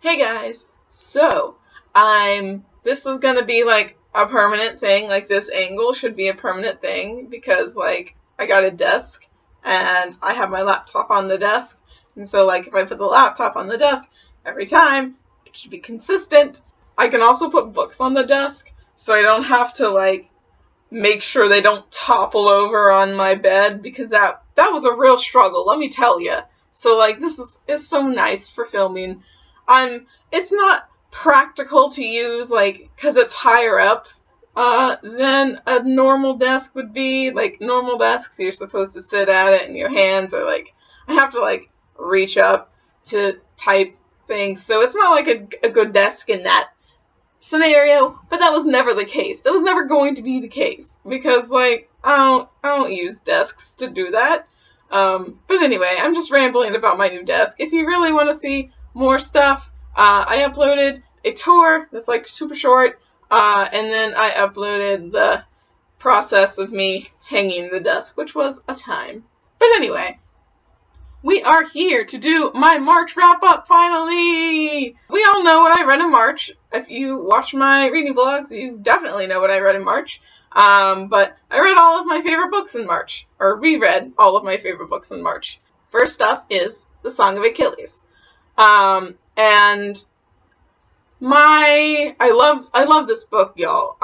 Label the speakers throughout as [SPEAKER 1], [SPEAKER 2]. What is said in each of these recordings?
[SPEAKER 1] Hey guys, so this is gonna be like a permanent thing, like this angle should be a permanent thing because like I got a desk and I have my laptop on the desk, and so like if I put the laptop on the desk every time, it should be consistent. I can also put books on the desk so I don't have to like make sure they don't topple over on my bed because that was a real struggle, let me tell you. So like this is so nice for filming. It's not practical to use, like, because it's higher up than a normal desk would be. Like, normal desks, you're supposed to sit at it and your hands are, like, I have to, like, reach up to type things. So it's not, like, a good desk in that scenario, but that was never the case. That was never going to be the case because, like, I don't use desks to do that. But anyway, I'm just rambling about my new desk. If you really want to see more stuff, I uploaded a tour that's like super short, and then I uploaded the process of me hanging the desk, which was a time. But anyway, we are here to do my March wrap-up, finally! We all know what I read in March. If you watch my reading vlogs, you definitely know what I read in March. But I read all of my favorite books in March, or reread all of my favorite books in March. First up is The Song of Achilles. And I love this book, y'all.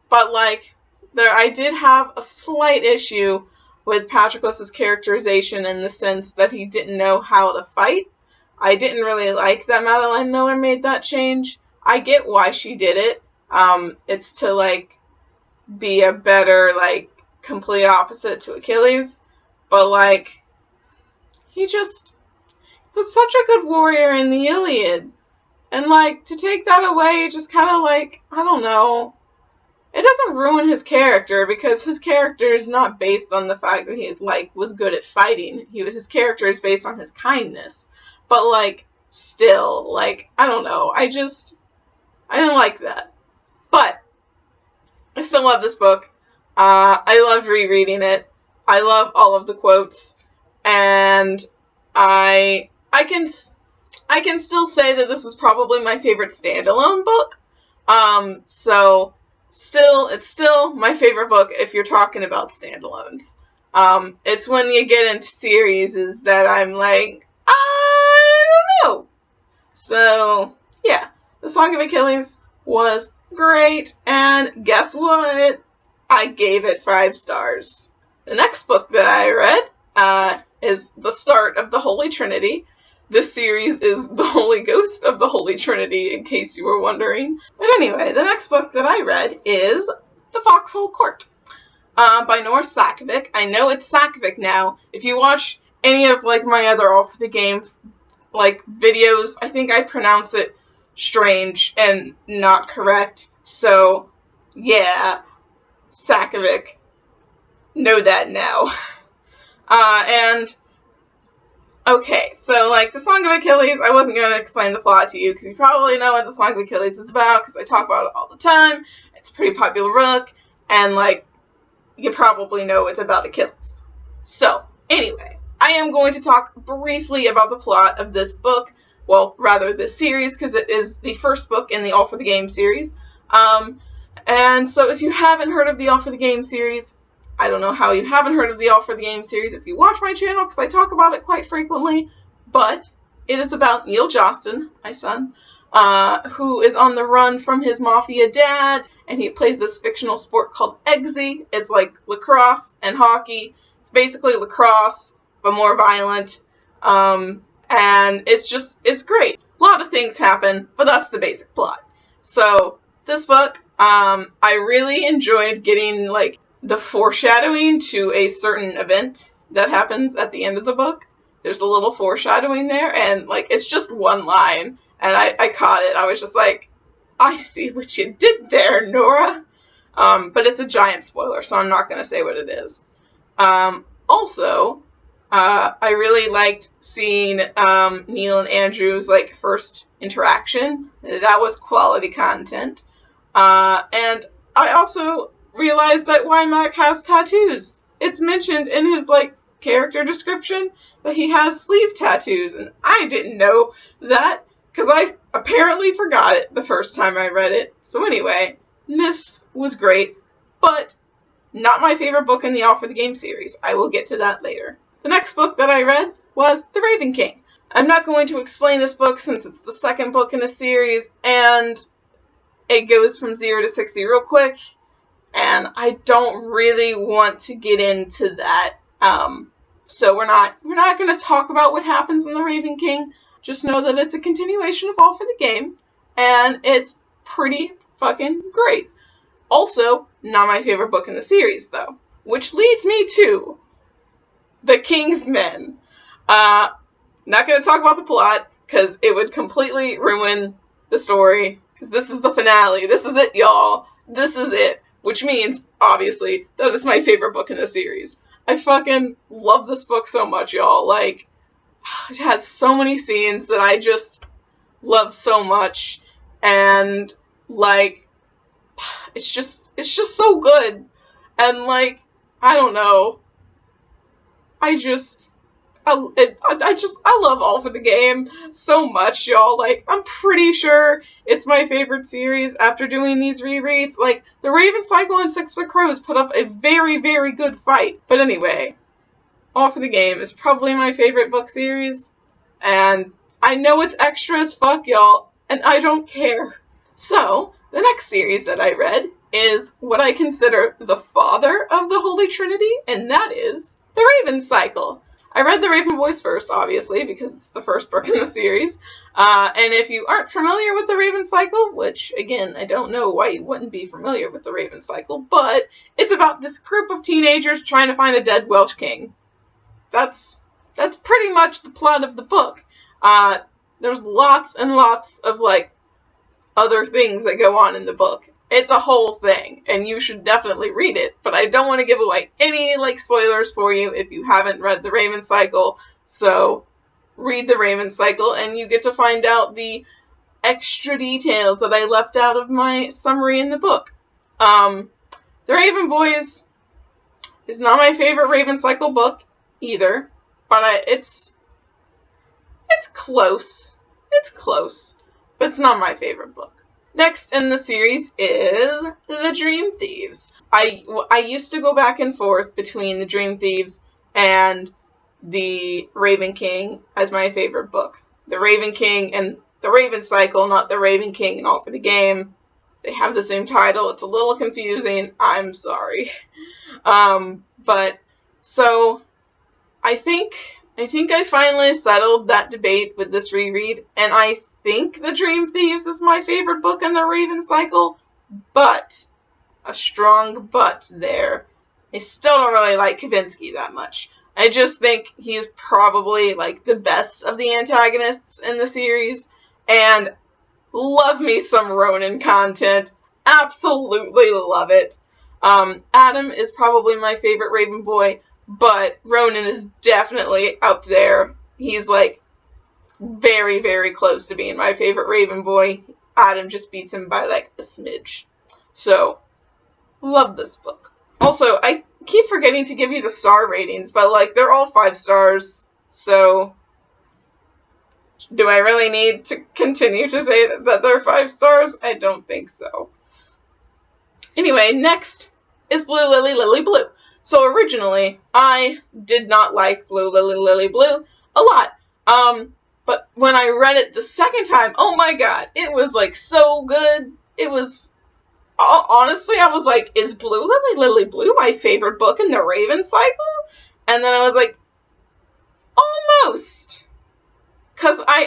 [SPEAKER 1] But like, I did have a slight issue with Patroclus's characterization in the sense that he didn't know how to fight. I didn't really like that Madeline Miller made that change. I get why she did it. It's to like be a better, like, complete opposite to Achilles. But like, he was such a good warrior in the Iliad. And, like, to take that away, just kind of, like, I don't know. It doesn't ruin his character, because his character is not based on the fact that he, like, was good at fighting. His character is based on his kindness. But, like, still, like, I don't know. I didn't like that. But I still love this book. I loved rereading it. I love all of the quotes. And I can still say that this is probably my favorite standalone book. So it's still my favorite book if you're talking about standalones. It's when you get into series that I'm like, I don't know. So yeah, The Song of Achilles was great, and guess what? I gave it 5 stars. The next book that I read is The Start of the Holy Trinity. This series is The Holy Ghost of the Holy Trinity, in case you were wondering. But anyway, the next book that I read is The Foxhole Court by Nora Sakovic. I know it's Sakovic now. If you watch any of like my other Off the Game like videos, I think I pronounce it strange and not correct. So yeah, Sakovic. Know that now. And okay, so, like, The Song of Achilles, I wasn't going to explain the plot to you, because you probably know what The Song of Achilles is about, because I talk about it all the time. It's a pretty popular book, and, like, you probably know it's about Achilles. So, anyway, I am going to talk briefly about the plot of this book, well, rather this series, because it is the first book in the All for the Game series. And so if you haven't heard of the All for the Game series, I don't know how you haven't heard of the All for the Game series if you watch my channel, because I talk about it quite frequently, but it is about Neil Jostin, my son, who is on the run from his mafia dad, and he plays this fictional sport called Eggsy. It's like lacrosse and hockey. It's basically lacrosse, but more violent, and it's great. A lot of things happen, but that's the basic plot. So, this book, I really enjoyed getting, like, the foreshadowing to a certain event that happens at the end of the book. There's a little foreshadowing there, and, like, it's just one line, and I caught it. I was just like, I see what you did there, Nora. But it's a giant spoiler, so I'm not going to say what it is. Also, I really liked seeing Neil and Andrew's, like, first interaction. That was quality content. And I also realized that Wymack has tattoos. It's mentioned in his, like, character description that he has sleeve tattoos, and I didn't know that. because I apparently forgot it the first time I read it. So anyway, this was great, but not my favorite book in the All for the Game series. I will get to that later. The next book that I read was The Raven King. I'm not going to explain this book since it's the second book in a series, and it goes from 0 to 60 real quick, and I don't really want to get into that. So we're not going to talk about what happens in The Raven King. Just know that it's a continuation of All for the Game, and it's pretty fucking great. Also, not my favorite book in the series, though. Which leads me to The King's Men. Not going to talk about the plot, because it would completely ruin the story. Because this is the finale. This is it, y'all. This is it. Which means, obviously, that it's my favorite book in the series. I fucking love this book so much, y'all. Like, it has so many scenes that I just love so much. And, like, it's just so good. And, like, I don't know. I love All for the Game so much, y'all. Like, I'm pretty sure it's my favorite series after doing these rereads. Like, The Raven Cycle and Six of Crows put up a very, very good fight. But anyway, All for the Game is probably my favorite book series. And I know it's extra as fuck, y'all. And I don't care. So, the next series that I read is what I consider the father of the Holy Trinity. And that is The Raven Cycle. I read The Raven Boys first, obviously, because it's the first book in the series. And if you aren't familiar with The Raven Cycle, which, again, I don't know why you wouldn't be familiar with The Raven Cycle, but it's about this group of teenagers trying to find a dead Welsh king. That's pretty much the plot of the book. There's lots and lots of, like, other things that go on in the book. It's a whole thing, and you should definitely read it, but I don't want to give away any, like, spoilers for you if you haven't read The Raven Cycle, so read The Raven Cycle, and you get to find out the extra details that I left out of my summary in the book. The Raven Boys is not my favorite Raven Cycle book, either, but it's close. It's close, but it's not my favorite book. Next in the series is The Dream Thieves. I used to go back and forth between The Dream Thieves and The Raven King as my favorite book. The Raven King and The Raven Cycle, not The Raven King and All for the Game. They have the same title. It's a little confusing. I'm sorry. But, so, I think I finally settled that debate with this reread, and I think The Dream Thieves is my favorite book in the Raven Cycle, but, a strong but there, I still don't really like Kavinsky that much. I just think he's probably, like, the best of the antagonists in the series, and love me some Ronan content. Absolutely love it. Adam is probably my favorite Raven boy, but Ronan is definitely up there. He's, like, very, very close to being my favorite Raven boy. Adam just beats him by, like, a smidge. So, love this book. Also, I keep forgetting to give you the star ratings, but, like, they're all 5 stars, so do I really need to continue to say that they're 5 stars? I don't think so. Anyway, next is Blue Lily Lily Blue. So originally, I did not like Blue Lily Lily Blue a lot. But when I read it the second time, oh my god, it was, like, so good. It was, honestly, I was like, is Blue Lily Lily Blue my favorite book in the Raven Cycle? And then I was like, almost. Because I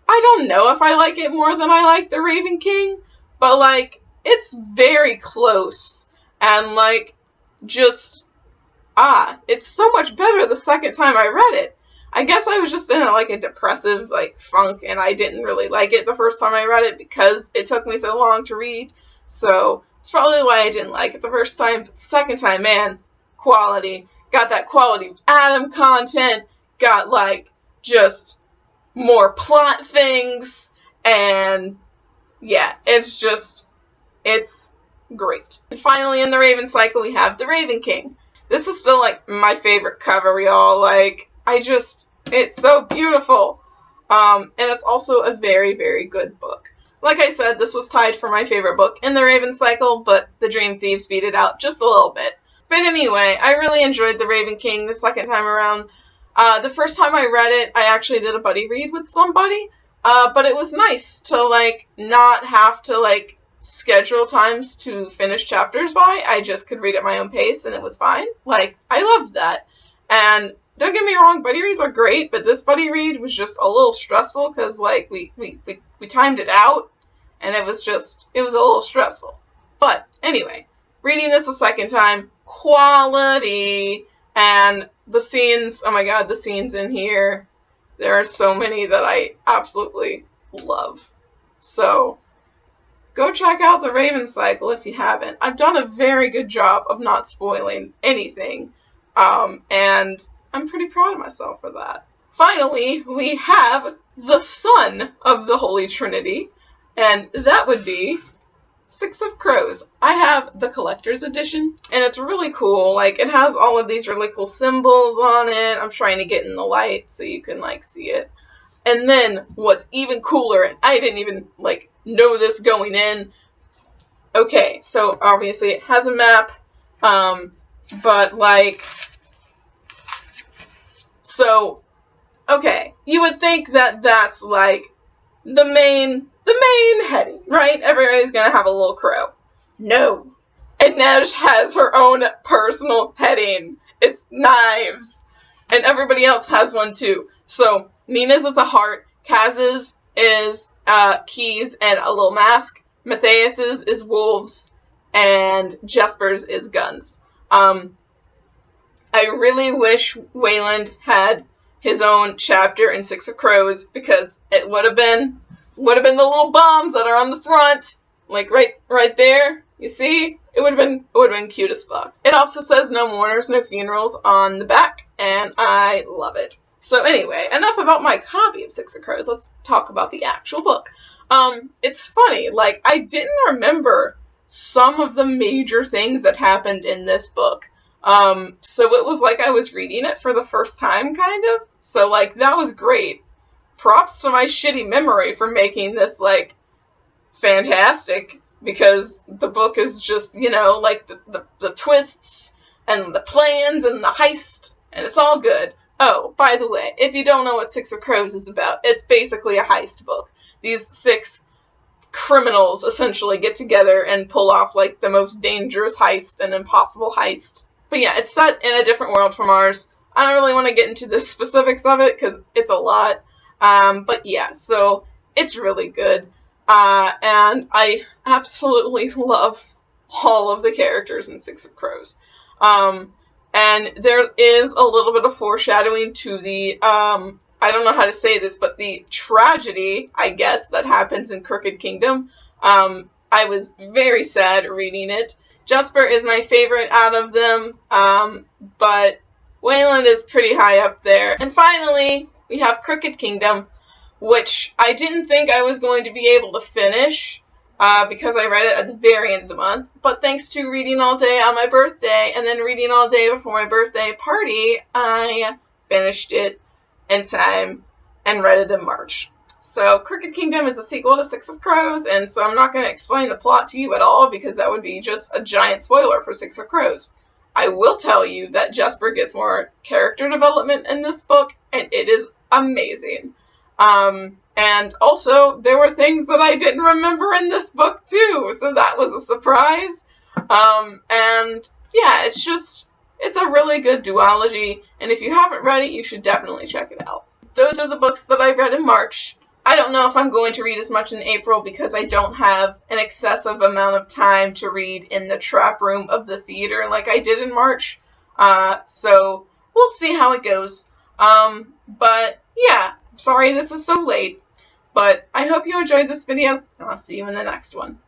[SPEAKER 1] don't know if I like it more than I like The Raven King, but, like, it's very close. And, like, just, it's so much better the second time I read it. I guess I was just in, like, a depressive, like, funk, and I didn't really like it the first time I read it because it took me so long to read. So, it's probably why I didn't like it the first time. But the second time, man, quality. Got that quality Adam content. Got, like, just more plot things. And, yeah, it's great. And finally, in the Raven Cycle, we have The Raven King. This is still, like, my favorite cover, y'all. Like, it's so beautiful. And it's also a very, very good book. Like I said, this was tied for my favorite book in the Raven cycle, but the Dream Thieves beat it out just a little bit. But anyway, I really enjoyed The Raven King the second time around. The first time I read it, I actually did a buddy read with somebody, but it was nice to, like, not have to, like, schedule times to finish chapters by. I just could read at my own pace, and it was fine. Like, I loved that. And don't get me wrong, buddy reads are great, but this buddy read was just a little stressful because, like, we timed it out, and it was a little stressful. But anyway, reading this a second time, quality, and the scenes, oh my god, the scenes in here, there are so many that I absolutely love. So, go check out the Raven cycle if you haven't. I've done a very good job of not spoiling anything, and I'm pretty proud of myself for that. Finally, we have the son of the Holy Trinity, and that would be Six of Crows. I have the collector's edition, and it's really cool. Like, it has all of these really cool symbols on it. I'm trying to get in the light so you can, like, see it. And then, what's even cooler, and I didn't even, like, know this going in. Okay, so obviously it has a map, but, like, so, okay, you would think that that's, like, the main heading, right? Everybody's gonna have a little crow. No. Inej has her own personal heading. It's knives. And everybody else has one too. So, Nina's is a heart, Kaz's is keys and a little mask, Matthias's is wolves, and Jesper's is guns. I really wish Wayland had his own chapter in Six of Crows, because it would have been the little bombs that are on the front, like right there. You see, it would have been cute as fuck. It also says no mourners, no funerals on the back, and I love it. So anyway, enough about my copy of Six of Crows. Let's talk about the actual book. It's funny, like, I didn't remember some of the major things that happened in this book. So it was like I was reading it for the first time, kind of. So, like, that was great. Props to my shitty memory for making this, like, fantastic, because the book is just, you know, like, the twists, and the plans, and the heist, and it's all good. Oh, by the way, if you don't know what Six of Crows is about, it's basically a heist book. These 6 criminals essentially get together and pull off, like, the most dangerous heist and impossible heist. But yeah, it's set in a different world from ours. I don't really want to get into the specifics of it, because it's a lot. But yeah, so it's really good. And I absolutely love all of the characters in Six of Crows. And there is a little bit of foreshadowing to the, I don't know how to say this, but the tragedy, I guess, that happens in Crooked Kingdom. I was very sad reading it. Jesper is my favorite out of them, but Wayland is pretty high up there. And finally, we have Crooked Kingdom, which I didn't think I was going to be able to finish, because I read it at the very end of the month. But thanks to reading all day on my birthday, and then reading all day before my birthday party, I finished it in time and read it in March. So, Crooked Kingdom is a sequel to Six of Crows, and so I'm not going to explain the plot to you at all, because that would be just a giant spoiler for Six of Crows. I will tell you that Jesper gets more character development in this book, and it is amazing. And also, there were things that I didn't remember in this book, too, so that was a surprise. And yeah, it's a really good duology, and if you haven't read it, you should definitely check it out. Those are the books that I read in March. I don't know if I'm going to read as much in April, because I don't have an excessive amount of time to read in the trap room of the theater like I did in March. So we'll see how it goes. But yeah, sorry this is so late, but I hope you enjoyed this video, and I'll see you in the next one.